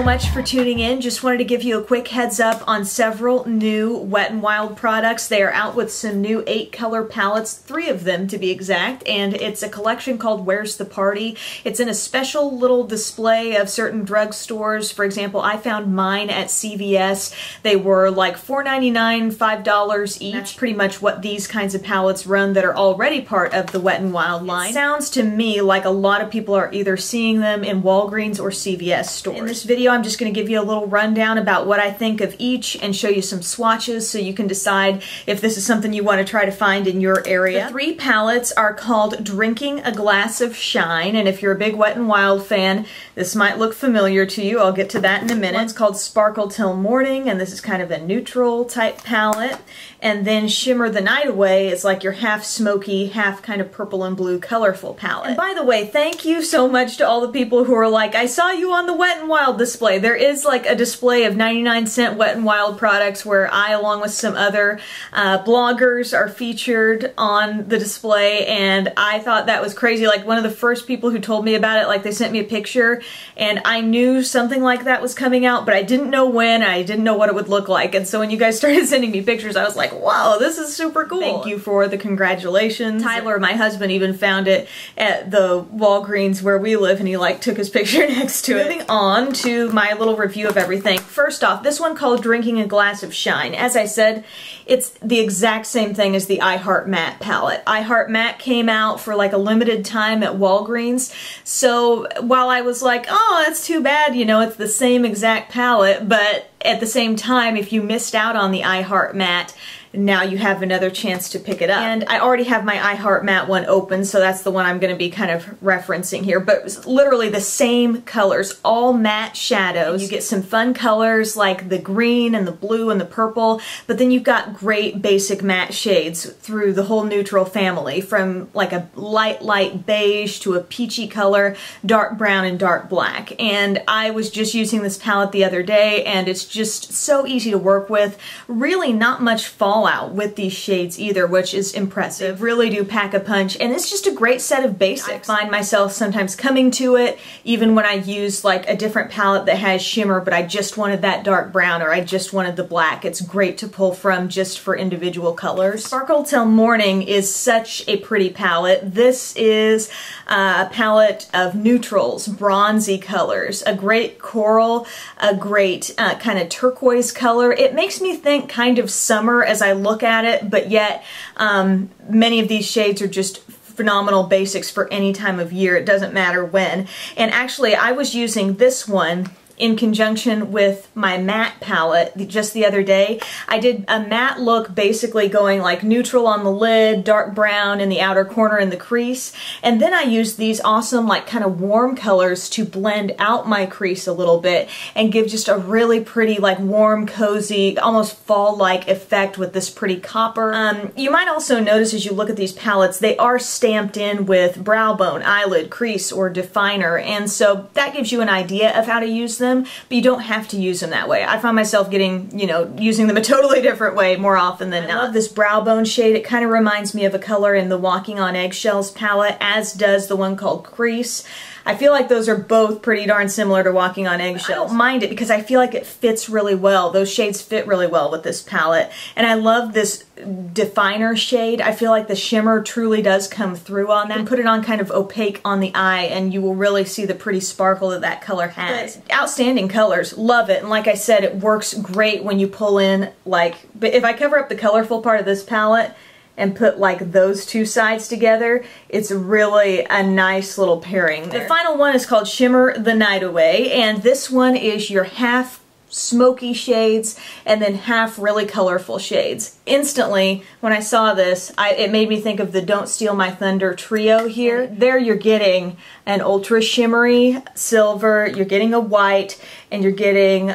much for tuning in. Just wanted to give you a quick heads up on several new Wet n Wild products. They are out with some new 8-color palettes, 3 of them to be exact, and it's a collection called Where's the Party? It's in a special little display of certain drugstores. For example, I found mine at CVS. They were like $4.99, $5 each. That's pretty much what these kinds of palettes run that are already part of the Wet n Wild line. It sounds to me like a lot of people are either seeing them in Walgreens or CVS stores. In this video, I'm just going to give you a little rundown about what I think of each and show you some swatches so you can decide if this is something you want to try to find in your area. The 3 palettes are called Drinking a Glass of Shine, and if you're a big Wet n Wild fan, this might look familiar to you. I'll get to that in a minute. One's called Sparkle Till Morning, and this is kind of a neutral type palette. And then Shimmer the Night Away is like your half smoky, half kind of purple and blue colorful palette. And by the way, thank you so much to all the people who are like, I saw you on the Wet n Wild display. There is like a display of 99-cent Wet n Wild products where I, along with some other bloggers, are featured on the display, and I thought that was crazy. Like, one of the first people who told me about it, like, they sent me a picture, and I knew something like that was coming out, but I didn't know when, I didn't know what it would look like, and so when you guys started sending me pictures, I was like, wow, this is super cool. Thank you for the congratulations. Tyler, my husband, even found it at the Walgreens where we live, and he like took his picture next to it. Moving on to my little review of everything. First off, this one called Drinking a Glass of Shine. As I said, it's the exact same thing as the I Heart Matte palette. I Heart Matte came out for like a limited time at Walgreens, so while I was like, oh, that's too bad, you know, it's the same exact palette, but at the same time, if you missed out on the I Heart Matte, now you have another chance to pick it up. And I already have my I Heart Matte one open, so that's the one I'm going to be kind of referencing here. But it's literally the same colors, all matte shadows. You get some fun colors like the green and the blue and the purple, but then you've got great basic matte shades through the whole neutral family, from like a light beige to a peachy color, dark brown, and dark black. And I was just using this palette the other day, and it's just so easy to work with. Really not much fallout with these shades either, which is impressive. Really do pack a punch, and it's just a great set of basics. I find myself sometimes coming to it even when I use like a different palette that has shimmer, but I just wanted that dark brown or I just wanted the black. It's great to pull from just for individual colors. Sparkle Till Morning is such a pretty palette. This is a palette of neutrals, bronzy colors, a great coral, a great kind of turquoise color. It makes me think kind of summer as I look at it, but yet many of these shades are just phenomenal basics for any time of year. It doesn't matter when. And actually, I was using this one in conjunction with my matte palette just the other day. I did a matte look, basically going like neutral on the lid, dark brown in the outer corner in the crease, and then I used these awesome like kind of warm colors to blend out my crease a little bit and give just a really pretty like warm, cozy, almost fall-like effect with this pretty copper. You might also notice as you look at these palettes, they are stamped in with brow bone, eyelid, crease, or definer, and so that gives you an idea of how to use them, but you don't have to use them that way. I find myself getting, you know, using them a totally different way more often than not. I love this brow bone shade. It kind of reminds me of a color in the Walking on Eggshells palette, as does the one called Crease. I feel like those are both pretty darn similar to Walking on Eggshells. I don't mind it because I feel like it fits really well. Those shades fit really well with this palette. And I love this definer shade. I feel like the shimmer truly does come through on that. You can put it on kind of opaque on the eye and you will really see the pretty sparkle that that color has. But outstanding colors. Love it. And like I said, it works great when you pull in like, but if I cover up the colorful part of this palette and put like those two sides together, it's really a nice little pairing there. The final one is called Shimmer the Night Away, and this one is your half smoky shades and then half really colorful shades. Instantly, when I saw this, it made me think of the Don't Steal My Thunder trio here. There you're getting an ultra shimmery silver, you're getting a white, and you're getting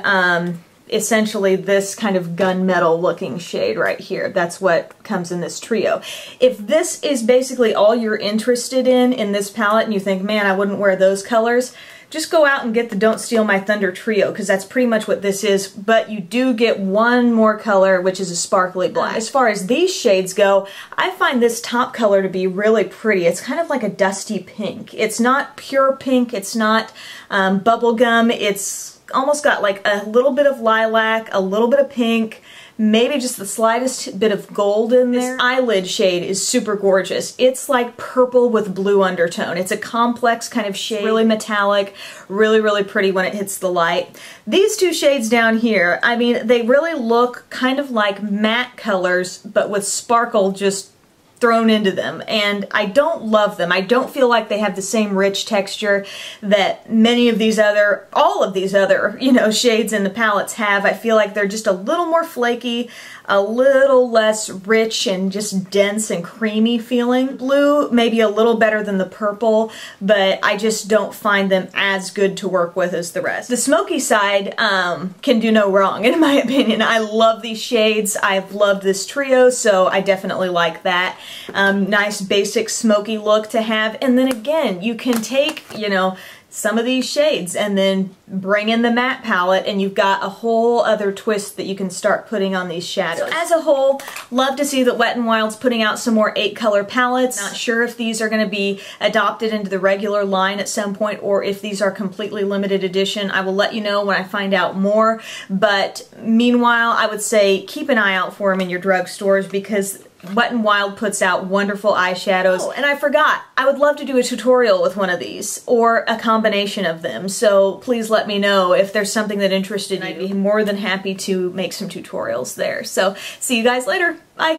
essentially this kind of gunmetal looking shade right here. That's what comes in this trio. If this is basically all you're interested in this palette and you think, man, I wouldn't wear those colors, just go out and get the Don't Steal My Thunder trio, because that's pretty much what this is, but you do get one more color, which is a sparkly black. As far as these shades go, I find this top color to be really pretty. It's kind of like a dusty pink. It's not pure pink, it's not bubblegum, it's almost got like a little bit of lilac, a little bit of pink, maybe just the slightest bit of gold in there. This eyelid shade is super gorgeous. It's like purple with blue undertone. It's a complex kind of shade, really metallic, really, really pretty when it hits the light. These two shades down here, I mean, they really look kind of like matte colors, but with sparkle just thrown into them, and I don't love them. I don't feel like they have the same rich texture that many of these other, all of these other, you know, shades in the palettes have. I feel like they're just a little more flaky, a little less rich and just dense and creamy feeling. Blue maybe a little better than the purple, but I just don't find them as good to work with as the rest. The smoky side can do no wrong, in my opinion. I love these shades. I've loved this trio, so I definitely like that. Nice basic smoky look to have, and then again, you can take, you know, some of these shades and then bring in the matte palette, and you've got a whole other twist that you can start putting on these shadows. So as a whole, love to see that Wet n Wild's putting out some more 8-color palettes. Not sure if these are going to be adopted into the regular line at some point, or if these are completely limited edition. I will let you know when I find out more, but meanwhile, I would say keep an eye out for them in your drugstores, because Wet n Wild puts out wonderful eyeshadows. Oh, and I forgot, I would love to do a tutorial with one of these, or a combination of them, so please let me know if there's something that interested you. I'd be more than happy to make some tutorials there. So, see you guys later. Bye!